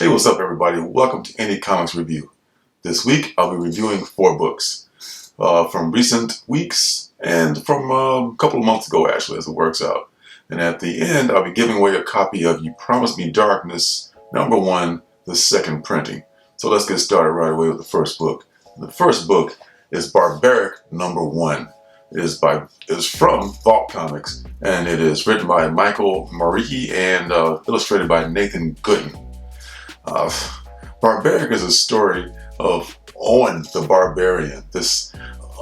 Hey, what's up, everybody? Welcome to Any Comics Review. This week, I'll be reviewing 4 books from recent weeks and from a couple of months ago, actually, as it works out. And at the end, I'll be giving away a copy of You Promised Me Darkness, #1, the second printing. So let's get started right away with the first book. The first book is Barbaric #1. It is from Vault Comics, and it is written by Michael Maricki and illustrated by Nathan Gooden. Barbaric is a story of Owen the Barbarian. This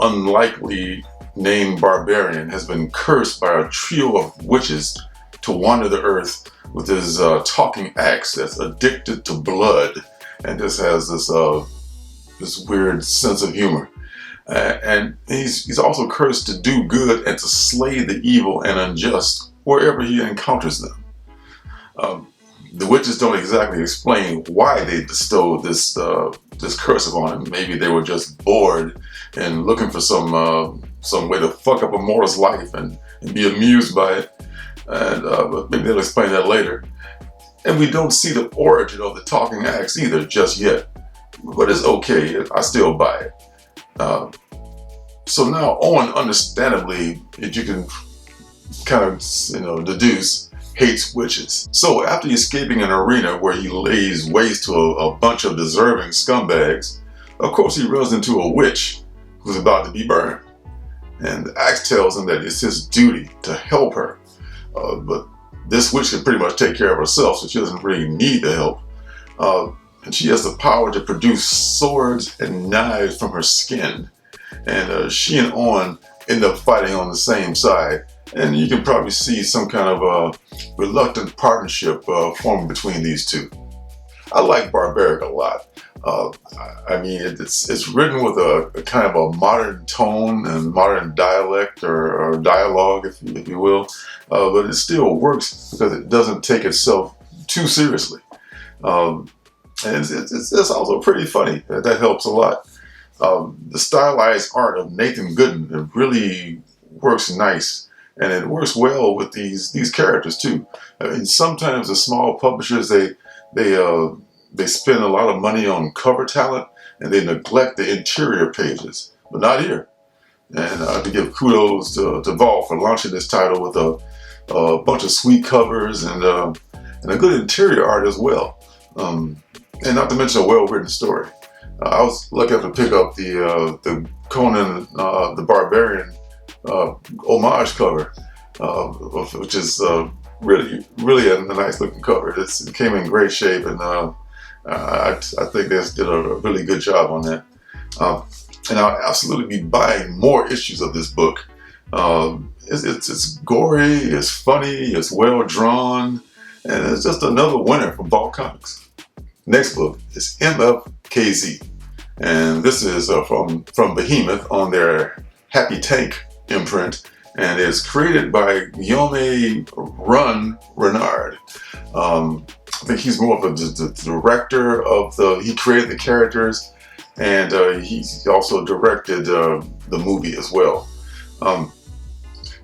unlikely named barbarian has been cursed by a trio of witches to wander the earth with his talking axe that's addicted to blood and just has this weird sense of humor. And he's also cursed to do good and to slay the evil and unjust wherever he encounters them. The witches don't exactly explain why they bestowed this curse upon him. Maybe they were just bored and looking for some way to fuck up a mortal's life and be amused by it. And but maybe they'll explain that later. And we don't see the origin of the talking axe either just yet. But it's okay. I still buy it. So now Owen, understandably, if you can kind of deduce, hates witches. So after escaping an arena where he lays waste to a bunch of deserving scumbags, of course he runs into a witch who's about to be burned. And the axe tells him that it's his duty to help her. But this witch can pretty much take care of herself, so she doesn't really need the help. And she has the power to produce swords and knives from her skin. And she and Owen end up fighting on the same side. And you can probably see some kind of reluctant partnership forming between these two. I like Barbaric a lot. I mean, it's written with a kind of a modern tone and modern dialect or dialogue, if you will. But it still works because it doesn't take itself too seriously. And it's also pretty funny. That helps a lot. The stylized art of Nathan Gooden, it really works nice. And it works well with these characters too. I mean, sometimes the small publishers they spend a lot of money on cover talent and they neglect the interior pages, but not here. And I have to give kudos to Vault for launching this title with a bunch of sweet covers and a good interior art as well. And not to mention a well-written story. I was lucky enough to pick up the Conan the Barbarian homage cover, which is really a nice looking cover. It came in great shape, and I think they did a really good job on that. And I'll absolutely be buying more issues of this book. It's gory, it's funny, it's well drawn, and it's just another winner from Vault Comics. Next book is MFKZ, and this is from Behemoth on their Happy Tank imprint, and it's created by Guillaume Renard. I think he's more of the director of he created the characters, and he also directed the movie as well. And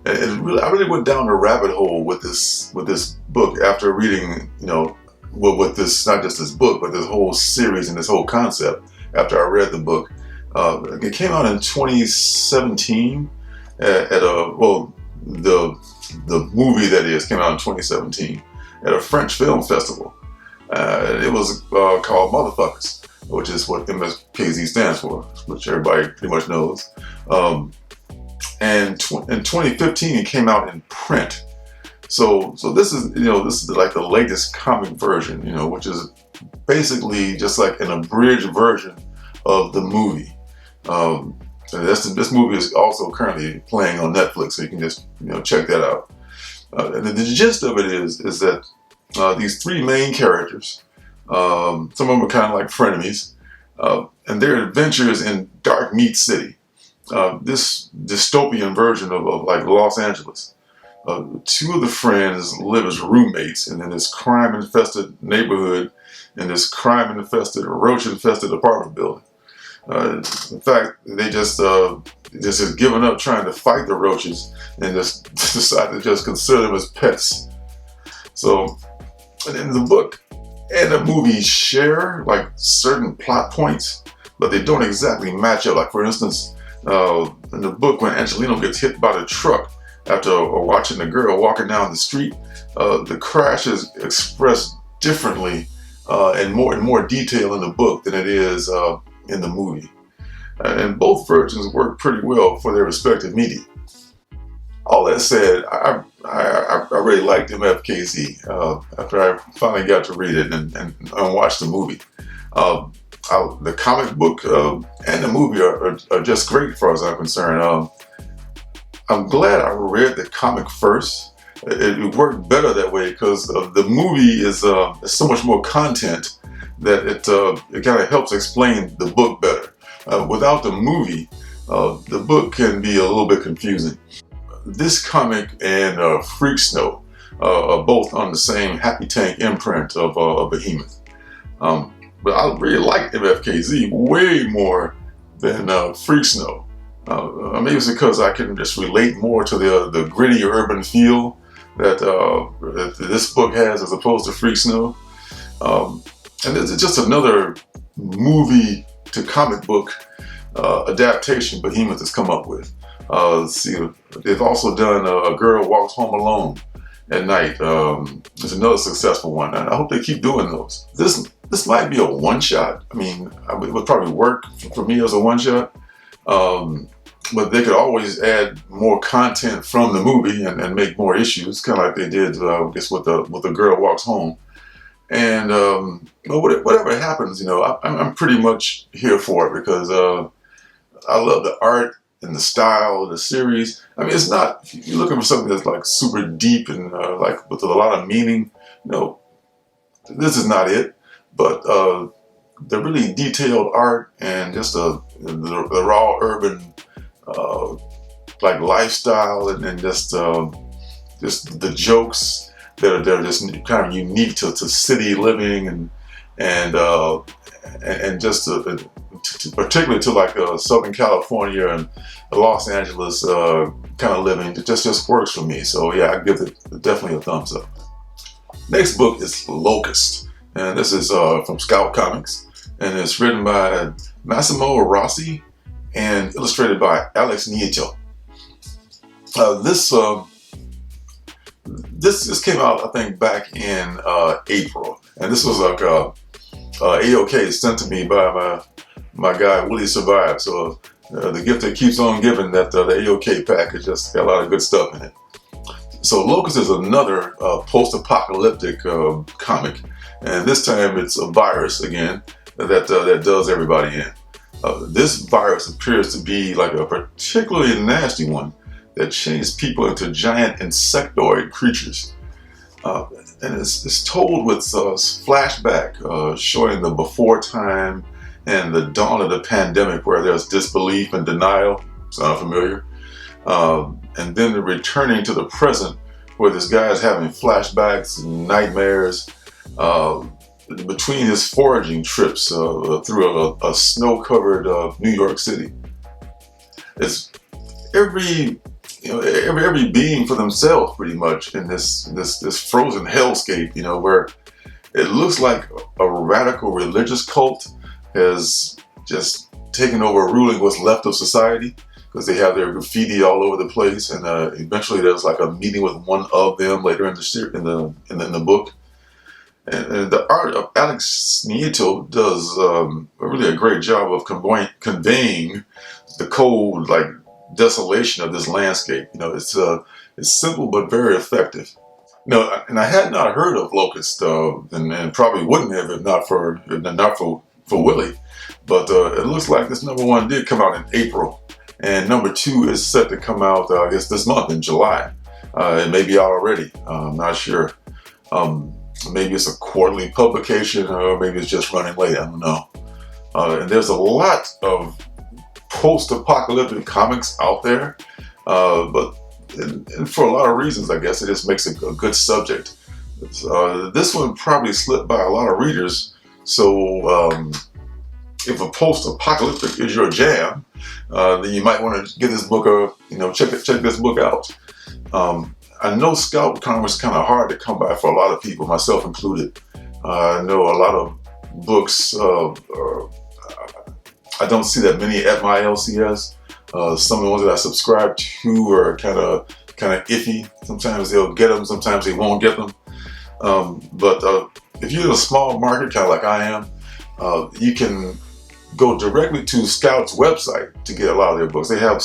I really went down a rabbit hole with this book after reading, with this, not just this book, but this whole series and this whole concept. After I read the book, it came out in 2017. The movie that is came out in 2017 at a French film festival. It was called Motherfuckers, which is what MFKZ stands for, which everybody pretty much knows. And in 2015, it came out in print. So this is like the latest comic version, which is basically just like an abridged version of the movie. This movie is also currently playing on Netflix, so you can just check that out. And the gist of it is that these 3 main characters, some of them are kind of like frenemies, and their adventures in Dark Meat City, this dystopian version of like Los Angeles. 2 of the friends live as roommates in this crime-infested neighborhood in this crime-infested, roach-infested apartment building. In fact, they just have given up trying to fight the roaches and just decided to just consider them as pets. So, in the book, and the movie share like certain plot points, but they don't exactly match up. Like for instance, in the book when Angelino gets hit by the truck after watching the girl walking down the street, the crash is expressed differently and more detail in the book than it is in the movie. And both versions work pretty well for their respective media. All that said, I really liked MFKZ after I finally got to read it and watch the movie. The comic book and the movie are just great as far as I'm concerned. I'm glad I read the comic first. It worked better that way because the movie is so much more content that it kind of helps explain the book better. Without the movie, the book can be a little bit confusing. This comic and Freak Snow are both on the same Happy Tank imprint of Behemoth. But I really like MFKZ way more than Freak Snow. Maybe it's because I can just relate more to the gritty urban feel that this book has as opposed to Freak Snow. And it's just another movie to comic book adaptation Behemoth has come up with. Let's see, they've also done A Girl Walks Home Alone at Night. It's another successful one, and I hope they keep doing those. This might be a one-shot. I mean, it would probably work for me as a one-shot, but they could always add more content from the movie and make more issues, kind of like they did, I guess, with the Girl Walks Home. And whatever happens, I'm pretty much here for it because I love the art and the style of the series. I mean, it's not, if you're looking for something that's like super deep and like with a lot of meaning, this is not it. But the really detailed art and just the raw urban like lifestyle and just the jokes that are just kind of unique to city living and just particularly to like Southern California and Los Angeles kind of living. It just works for me. So yeah, I give it definitely a thumbs up. Next book is Locust, and this is from Scout Comics, and it's written by Massimo Rossi and illustrated by Alex Nieto. This came out, I think, back in April, and this was like AOK sent to me by my guy Willie Survive. So the gift that keeps on giving, that the AOK package, just got a lot of good stuff in it. So Locust is another post-apocalyptic comic, and this time it's a virus again that does everybody in. This virus appears to be like a particularly nasty one that changed people into giant insectoid creatures. And it's told with flashback showing the before time and the dawn of the pandemic, where there's disbelief and denial. Sound familiar? And then the returning to the present, where this guy is having flashbacks and nightmares between his foraging trips through a snow-covered New York City. It's every being for themselves, pretty much, in this frozen hellscape, where it looks like a radical religious cult has just taken over, ruling what's left of society, because they have their graffiti all over the place, and eventually there's like a meeting with one of them later in the book. And the art of Alex Nieto does really a great job of conveying the cold, like, desolation of this landscape. It's simple but very effective. And I had not heard of Locust, and probably wouldn't have if not for Willie. But it looks like this number one did come out in April, and number two is set to come out, I guess, this month in July. It may be out already. I'm not sure. Maybe it's a quarterly publication, or maybe it's just running late. I don't know. And there's a lot of post-apocalyptic comics out there, but and for a lot of reasons, I guess, it just makes it a good subject. This one probably slipped by a lot of readers, so if a post-apocalyptic is your jam, then you might want to give this book check this book out. I know Scout Comics is kind of hard to come by for a lot of people, myself included. I know a lot of books, I don't see that many at my LCS. Some of the ones that I subscribe to are kind of iffy. Sometimes they'll get them, sometimes they won't get them. But if you're in a small market, kind of like I am, you can go directly to Scout's website to get a lot of their books. They have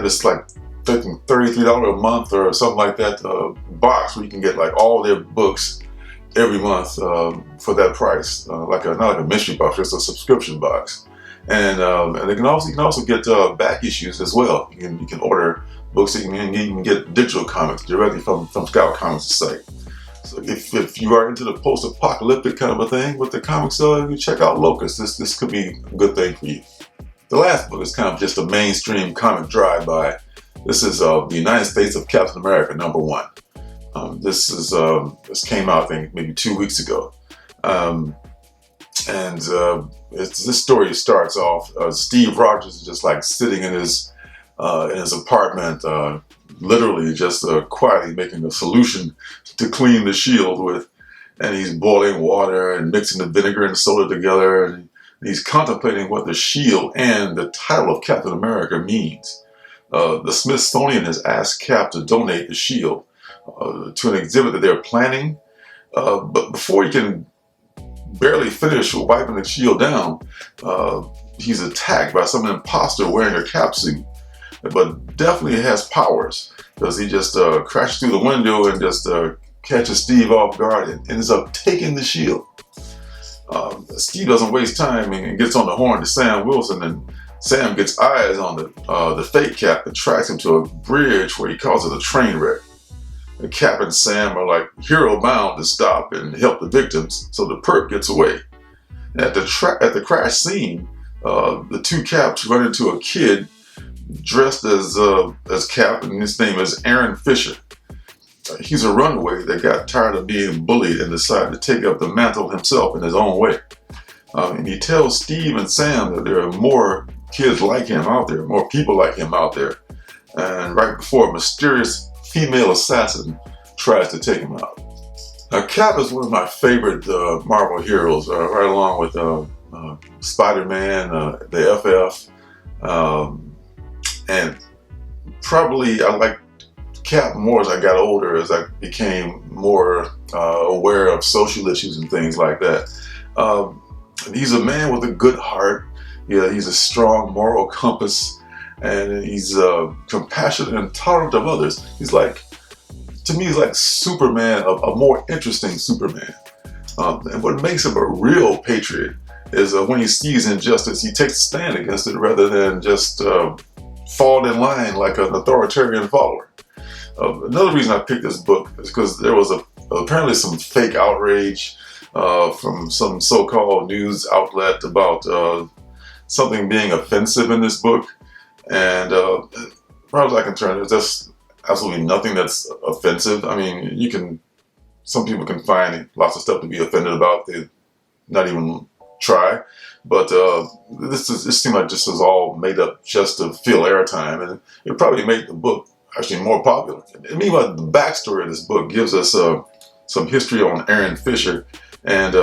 this like $33 a month or something like that box where you can get like all their books every month for that price, not like a mystery box, just a subscription box. And you can also get back issues as well. You can order books, you can get digital comics directly from Scout Comics' site. So if you are into the post-apocalyptic kind of a thing with the comics, you check out Locust. This could be a good thing for you. The last book is kind of just a mainstream comic drive-by. This is the United States of Captain America #1. This came out, I think, maybe 2 weeks ago. This story starts off, Steve Rogers is just like sitting in his apartment, literally just quietly making a solution to clean the shield with, and he's boiling water and mixing the vinegar and soda together, and he's contemplating what the shield and the title of Captain America means. The Smithsonian has asked Cap to donate the shield to an exhibit that they're planning, but before he can barely finish wiping the shield down, he's attacked by some imposter wearing a cap suit, but definitely has powers, because he just crashes through the window and just catches Steve off guard and ends up taking the shield. Steve doesn't waste time and gets on the horn to Sam Wilson, and Sam gets eyes on the fake Cap and tracks him to a bridge where he calls it a train wreck. The Cap and Sam are like hero bound to stop and help the victims, so the perp gets away. At the crash scene, the two Caps run into a kid dressed as Cap, and his name is Aaron Fisher. He's a runaway that got tired of being bullied and decided to take up the mantle himself in his own way. And he tells Steve and Sam that there are more kids like him out there, more people like him out there. And right before a mysterious female assassin tries to take him out. Now, Cap is one of my favorite Marvel heroes, right along with Spider-Man, the FF, and probably I like Cap more as I got older, as I became more aware of social issues and things like that. He's a man with a good heart. Yeah, he's a strong moral compass, and he's compassionate and tolerant of others. He's like, to me, he's like Superman, a more interesting Superman. And what makes him a real patriot is when he sees injustice, he takes a stand against it rather than just fall in line like an authoritarian follower. Another reason I picked this book is because there was apparently some fake outrage from some so-called news outlet about something being offensive in this book. And as far as I'm concerned, there's just absolutely nothing that's offensive. I mean, some people can find lots of stuff to be offended about. They not even try. But this seemed like this was all made up just to fill airtime, and it probably made the book actually more popular. And meanwhile, the backstory of this book gives us some history on Aaron Fisher, and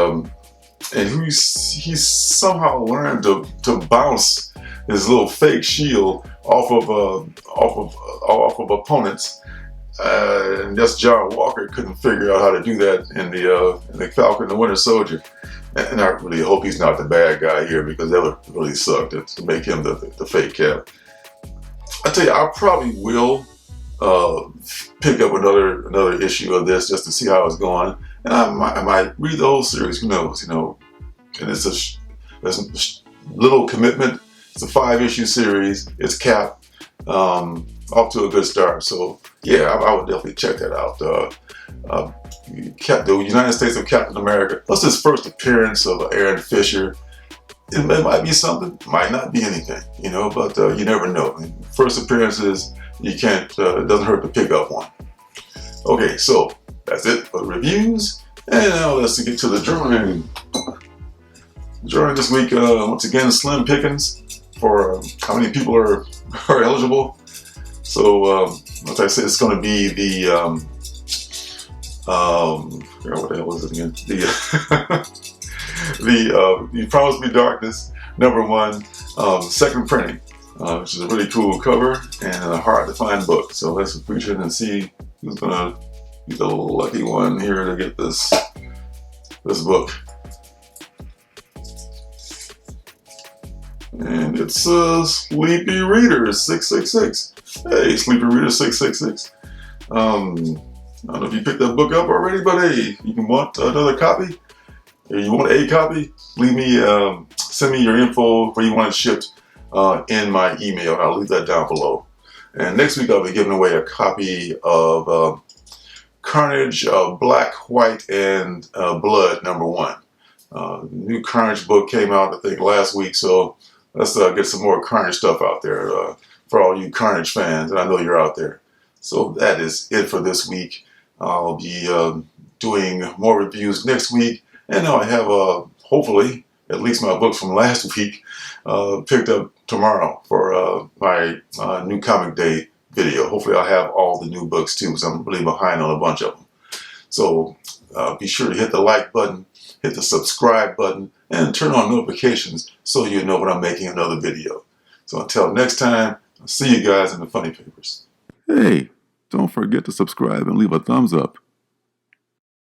he's somehow learned to bounce his little fake shield off of opponents, and just John Walker couldn't figure out how to do that in the Falcon and the Winter Soldier. And I really hope he's not the bad guy here, because that would really suck to make him the fake Cap. I tell you, I probably will pick up another issue of this just to see how it's going, and I might read the whole series. Who knows? And it's there's little commitment. It's a 5-issue series. It's Cap, off to a good start. So yeah, I would definitely check that out. The United States of Captain America. What's his first appearance of Aaron Fisher? It might be something, might not be anything, but you never know. First appearances, you can't, it doesn't hurt to pick up one. Okay, so that's it for the reviews. And now let's get to the drawing. Drawing this week, once again, slim pickings for how many people are eligible. So, like I said, it's going to be the Forgot what the hell was it again? The You Promised Me Darkness, #1, second printing, which is a really cool cover and a hard to find book. So let's feature it and see who's gonna be the lucky one here to get this book. And it's Sleepy Reader 666. Hey, Sleepy Reader 666. I don't know if you picked that book up already, but hey, you can want another copy. Or you want a copy? Leave me, send me your info where you want it shipped in my email. I'll leave that down below. And next week I'll be giving away a copy of Carnage, Black, White, and Blood #1. New Carnage book came out, I think, last week, so let's get some more Carnage stuff out there for all you Carnage fans, and I know you're out there. So that is it for this week. I'll be doing more reviews next week, and I have, hopefully, at least my books from last week picked up tomorrow for my new comic day video. Hopefully I'll have all the new books too, because I'm really behind on a bunch of them. So be sure to hit the like button, hit the subscribe button, and turn on notifications so you know when I'm making another video. So until next time, I'll see you guys in the funny papers. Hey, don't forget to subscribe and leave a thumbs up.